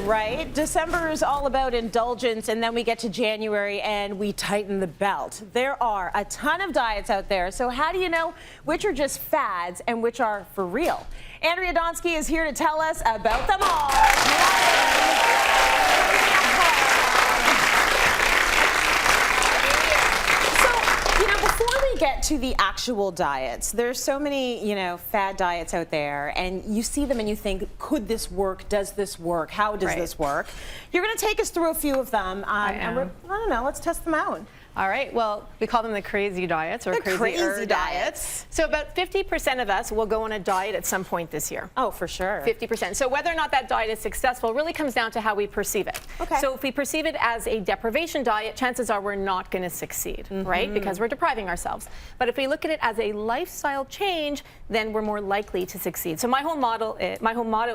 Right? December is all about indulgence, and then we get to January and we tighten the belt. There are a ton of diets out there, so how do you know which are just fads and which are for real? Andrea Donsky is here to tell us about them all. Get to the actual diets. There's so many, fad diets out there, and you see them and you think, could this work? Does this work? How does this work? You're going to take us through a few of them. I don't know, let's test them out. All right, well, we call them the crazy diets or crazy diets. So about 50% of us will go on a diet at some point this year. Oh, for sure. 50%. So whether or not that diet is successful really comes down to how we perceive it. Okay. So if we perceive it as a deprivation diet, chances are we're not going to succeed, right? Because we're depriving ourselves. But if we look at it as a lifestyle change, then we're more likely to succeed. So my whole motto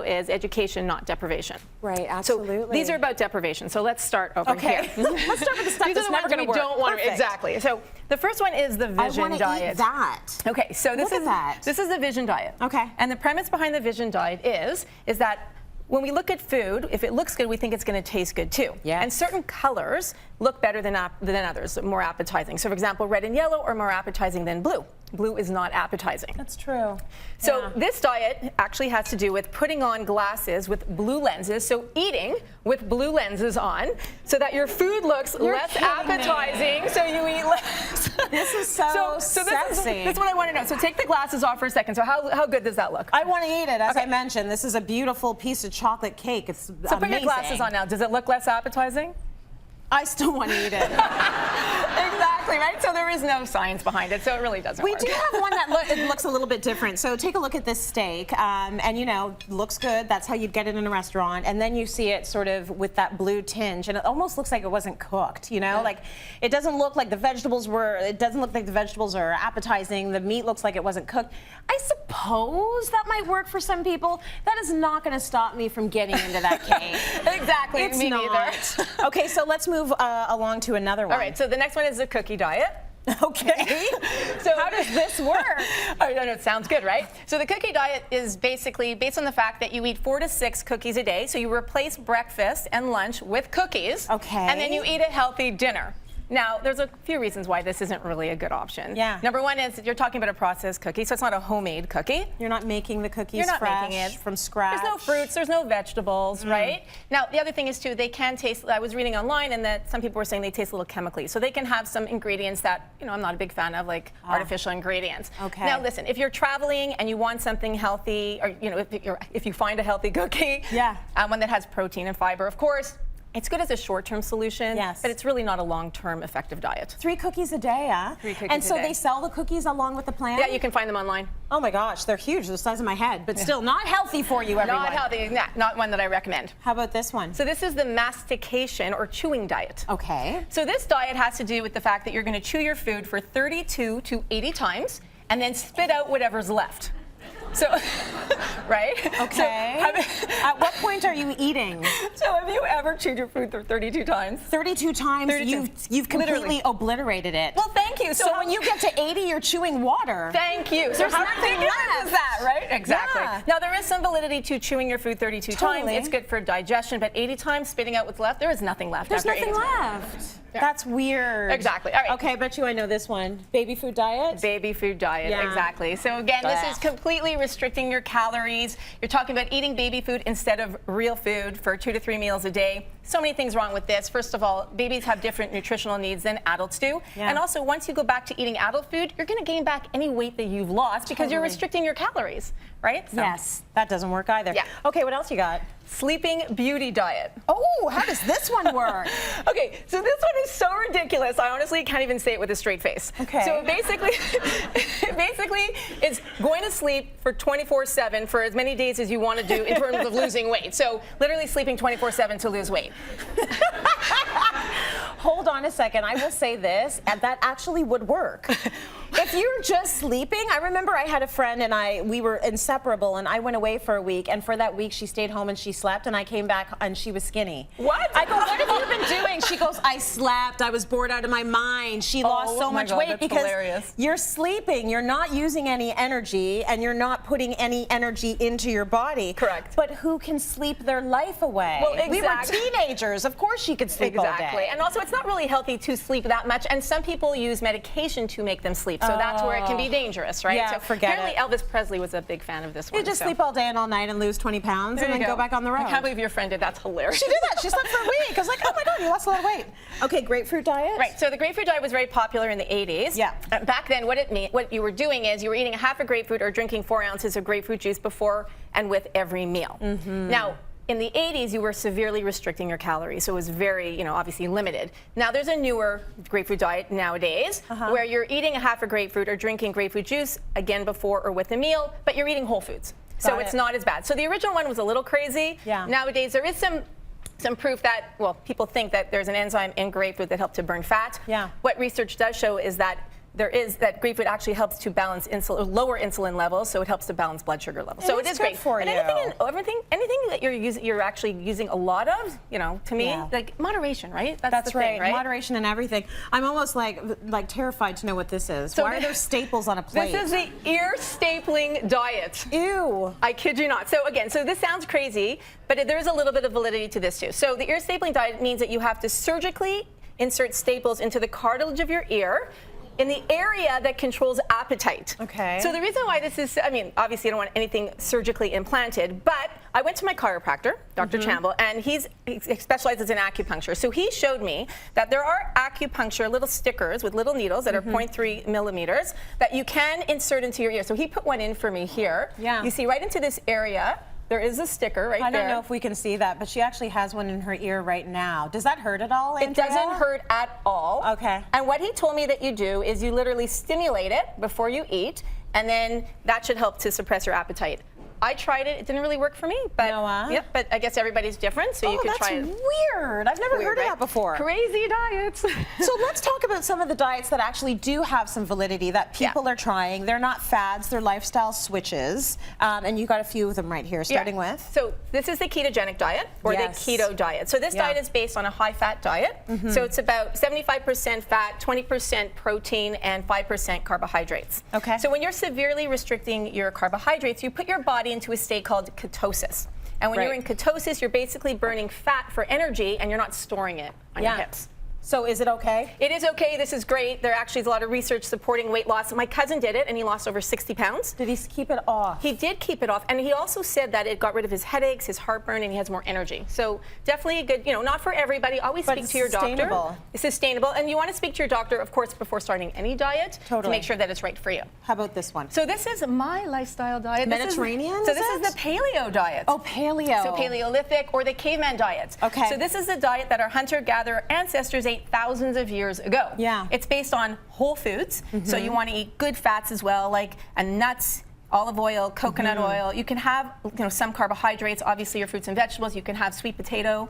is education, not deprivation. Right, absolutely. So these are about deprivation. So let's start over here. Let's start with the stuff that's never going to work. Don't want to, exactly. So the first one is the vision diet. I want to eat that. Okay, so this is the vision diet. Okay. And the premise behind the vision diet is that when we look at food, if it looks good, we think it's going to taste good too. Yeah. And certain colors look better than others, more appetizing. So for example, red and yellow are more appetizing than blue. Blue is not appetizing. That's true. So this diet actually has to do with putting on glasses with blue lenses, so eating with blue lenses on, so that your food looks less appetizing, so you eat less. This is so sexy. This is what I want to know. So take the glasses off for a second. So how good does that look? I want to eat it. As I mentioned, this is a beautiful piece of chocolate cake. It's amazing. So put your glasses on now. Does it look less appetizing? I still want to eat it. Exactly, right? So there is no science behind it, so it really doesn't work. We do have one that looks a little bit different. So take a look at this steak, and looks good. That's how you'd get it in a restaurant. And then you see it sort of with that blue tinge, and it almost looks like it wasn't cooked, Like it doesn't look like the vegetables are appetizing. The meat looks like it wasn't cooked. I suppose that might work for some people. That is not going to stop me from getting into that cake. Exactly, it's me not. neither. Okay, so let's move along to another one. All right, so the next one is the cookie diet. Okay. So how does this work? Oh, no, it sounds good, right? So the cookie diet is basically based on the fact that you eat 4 to 6 cookies a day. So you replace breakfast and lunch with cookies. Okay. And then you eat a healthy dinner. Now, there's a few reasons why this isn't really a good option. Yeah. Number one is you're talking about a processed cookie, so it's not a homemade cookie. You're not making the cookies You're not making it from scratch. There's no fruits, there's no vegetables, right? Now, the other thing is, too, they can taste, I was reading online and that some people were saying they taste a little chemically. So they can have some ingredients that, I'm not a big fan of, like artificial ingredients. Okay. Now, listen, if you're traveling and you want something healthy, or, if you find a healthy cookie, one that has protein and fiber, of course, it's good as a short-term solution, but it's really not a long-term effective diet. 3 cookies a day, huh? 3 cookies a day. And so they sell the cookies along with the plan? Yeah, you can find them online. Oh my gosh, they're huge, the size of my head, but still not healthy for you, everyone. Not healthy, not one that I recommend. How about this one? So this is the mastication or chewing diet. Okay. So this diet has to do with the fact that you're going to chew your food for 32 to 80 times and then spit out whatever's left. So, right? Okay. So, at what point are you eating? So have you ever chewed your food for 32 times? 32 times? 32. You've completely obliterated it. Well, thank you. So when you get to 80, you're chewing water. Thank you. So There's how nothing ridiculous left. is that, right? Exactly. Yeah. Now, there is some validity to chewing your food 32 times. It's good for digestion, but 80 times spitting out what's left, there is nothing left There's after 80 nothing times. left. That's weird. Exactly. All right. Okay, I bet you I know this one. Baby food diet? Baby food diet, exactly. So again, this is completely restricting your calories. You're talking about eating baby food instead of real food for 2 to 3 meals a day. So many things wrong with this. First of all, babies have different nutritional needs than adults do. Yeah. And also, once you go back to eating adult food, you're going to gain back any weight that you've lost because you're restricting your calories, right? So. Yes, that doesn't work either. Yeah. Okay, what else you got? Sleeping beauty diet. Oh, how does this one work? Okay, so this one is so ridiculous. I honestly can't even say it with a straight face. Okay. So basically, it's going to sleep for 24/7 for as many days as you want to do in terms of losing weight. So literally sleeping 24/7 to lose weight. Hold on a second. I will say this, and that actually would work. If you're just sleeping, I remember I had a friend and we were inseparable, and I went away for a week, and for that week she stayed home and she slept, and I came back and she was skinny. What? I go, what have you been doing? She goes, I slept, I was bored out of my mind. She lost so much weight because you're sleeping, you're not using any energy, and you're not putting any energy into your body. Correct. But who can sleep their life away? Well, exactly. We were teenagers, of course she could sleep all day. And also it's not really healthy to sleep that much, and some people use medication to make them sleep, so that's where it can be dangerous, right? Yeah, so forget apparently Elvis Presley was a big fan of this one. You just sleep all day and all night and lose 20 pounds and then go back on the road. I can't believe your friend did. That's hilarious. She did that. She slept for a week. I was like, oh my God, you lost a lot of weight. Okay, grapefruit diet. Right. So the grapefruit diet was very popular in the 80s. Yeah. Back then, what you were doing is you were eating a half a grapefruit or drinking 4 ounces of grapefruit juice before and with every meal. Now, in the 80s, you were severely restricting your calories, so it was very, obviously limited. Now, there's a newer grapefruit diet nowadays where you're eating a half a grapefruit or drinking grapefruit juice, again, before or with a meal, but you're eating whole foods. So it's not as bad. So the original one was a little crazy. Yeah. Nowadays, there is some proof that, well, people think that there's an enzyme in grapefruit that helps to burn fat. Yeah. What research does show is that that grapefruit actually helps to balance lower insulin levels, so it helps to balance blood sugar levels. So it is great for you. Anything that you're actually using a lot of, to me, like moderation, right? That's the right. thing, right? Moderation and everything. I'm almost like terrified to know what this is. So why are there staples on a plate? This is the ear stapling diet. Ew. I kid you not. So again, this sounds crazy, but there is a little bit of validity to this too. So the ear stapling diet means that you have to surgically insert staples into the cartilage of your ear in the area that controls appetite. Okay. So the reason why this is, obviously I don't want anything surgically implanted, but I went to my chiropractor, Dr. Chamble, and he specializes in acupuncture. So he showed me that there are acupuncture little stickers with little needles that are 0.3 millimeters that you can insert into your ear. So he put one in for me here. Yeah. You see right into this area. There is a sticker right there. I don't know if we can see that, but she actually has one in her ear right now. Does that hurt at all, Andrea? It doesn't hurt at all. Okay. And what he told me that you do is you literally stimulate it before you eat, and then that should help to suppress your appetite. I tried it. It didn't really work for me, but yep. But I guess everybody's different, so you can try it. That's weird. I've never heard of that before. Crazy diets. So let's talk about some of the diets that actually do have some validity that people are trying. They're not fads. They're lifestyle switches, and you got a few of them right here. Starting with. So this is the ketogenic diet or the keto diet. So this diet is based on a high-fat diet. So it's about 75% fat, 20% protein, and 5% carbohydrates. Okay. So when you're severely restricting your carbohydrates, you put your body into a state called ketosis. And when you're in ketosis, you're basically burning fat for energy and you're not storing it on your hips. So is it okay? It is okay. This is great. There actually is a lot of research supporting weight loss. My cousin did it, and he lost over 60 pounds. Did he keep it off? He did keep it off, and he also said that it got rid of his headaches, his heartburn, and he has more energy. So definitely a good, not for everybody. Always speak to your doctor. It's sustainable. And you want to speak to your doctor, of course, before starting any diet to make sure that it's right for you. How about this one? So this is my lifestyle diet. Mediterranean? This is the paleo diet. Oh, paleo. So Paleolithic or the caveman diet. Okay. So this is the diet that our hunter-gatherer ancestors ate thousands of years ago. Yeah. It's based on whole foods. So you want to eat good fats as well, like nuts, olive oil, coconut oil. You can have some carbohydrates, obviously your fruits and vegetables. You can have sweet potato,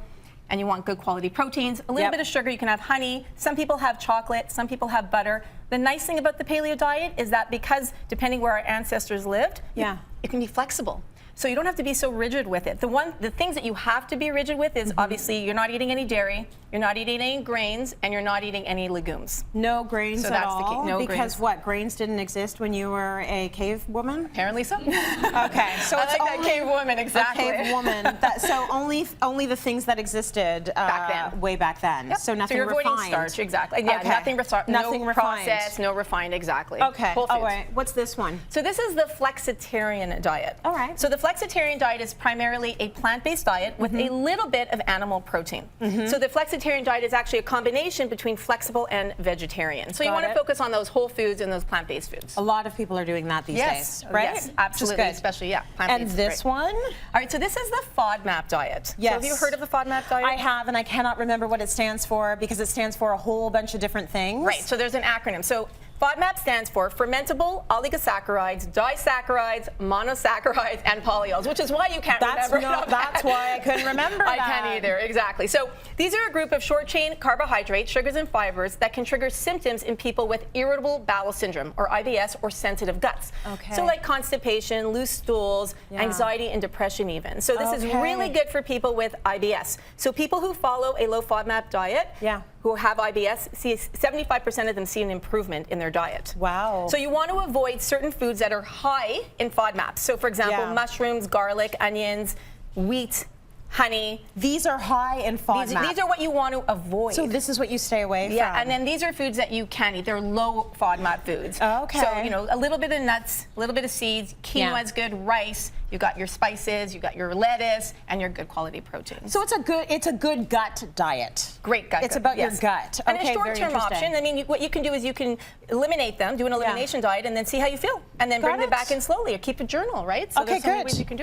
and you want good quality proteins. A little bit of sugar. You can have honey. Some people have chocolate. Some people have butter. The nice thing about the paleo diet is that because depending where our ancestors lived, it can be flexible. So you don't have to be so rigid with it. The things that you have to be rigid with is obviously you're not eating any dairy, you're not eating any grains, and you're not eating any legumes. No grains at all? The key. No because grains. What, grains didn't exist when you were a cave woman? Apparently so. Okay, so I like that cave woman, exactly. A cave woman. So only the things that existed back then. Way back then. Yep. So nothing you're refined. avoiding starch, exactly. Yeah, nothing refined. Nothing refined. Processed, no refined, exactly. Okay. Whole foods. All right. What's this one? So this is the flexitarian diet. All right. So the flexitarian diet is primarily a plant-based diet with a little bit of animal protein. So the flexitarian diet is actually a combination between flexible and vegetarian. So you want to focus on those whole foods and those plant-based foods. A lot of people are doing that these days, right? Yes, absolutely, especially plant-based. And this one? All right, so this is the FODMAP diet. Yes. So have you heard of the FODMAP diet? I have, and I cannot remember what it stands for because it stands for a whole bunch of different things. Right, so there's an acronym. So FODMAP stands for fermentable oligosaccharides, disaccharides, monosaccharides, and polyols, which is why you can't remember. That's why I couldn't remember I that. can't either, exactly. So these are a group of short-chain carbohydrates, sugars, and fibers that can trigger symptoms in people with irritable bowel syndrome, or IBS, or sensitive guts. Okay. So like constipation, loose stools, anxiety, and depression even. So this is really good for people with IBS. So people who follow a low FODMAP diet, who have IBS, see 75% of them see an improvement in their diet. Wow. So you want to avoid certain foods that are high in FODMAPs. So for example, mushrooms, garlic, onions, wheat, honey. These are high in FODMAP. These are what you want to avoid. So this is what you stay away from. Yeah, and then these are foods that you can eat. They're low FODMAP foods. Okay. So, you know, a little bit of nuts, a little bit of seeds, quinoa is good, rice, you got your spices, you got your lettuce, and your good quality protein. So it's a good gut diet. Great gut. It's about your gut. And Okay, a short-term option. I mean, what you can do is you can eliminate them, do an elimination diet, and then see how you feel, and then bring them back in slowly, or keep a journal, right? So Okay, there's so many good. ways you can do it.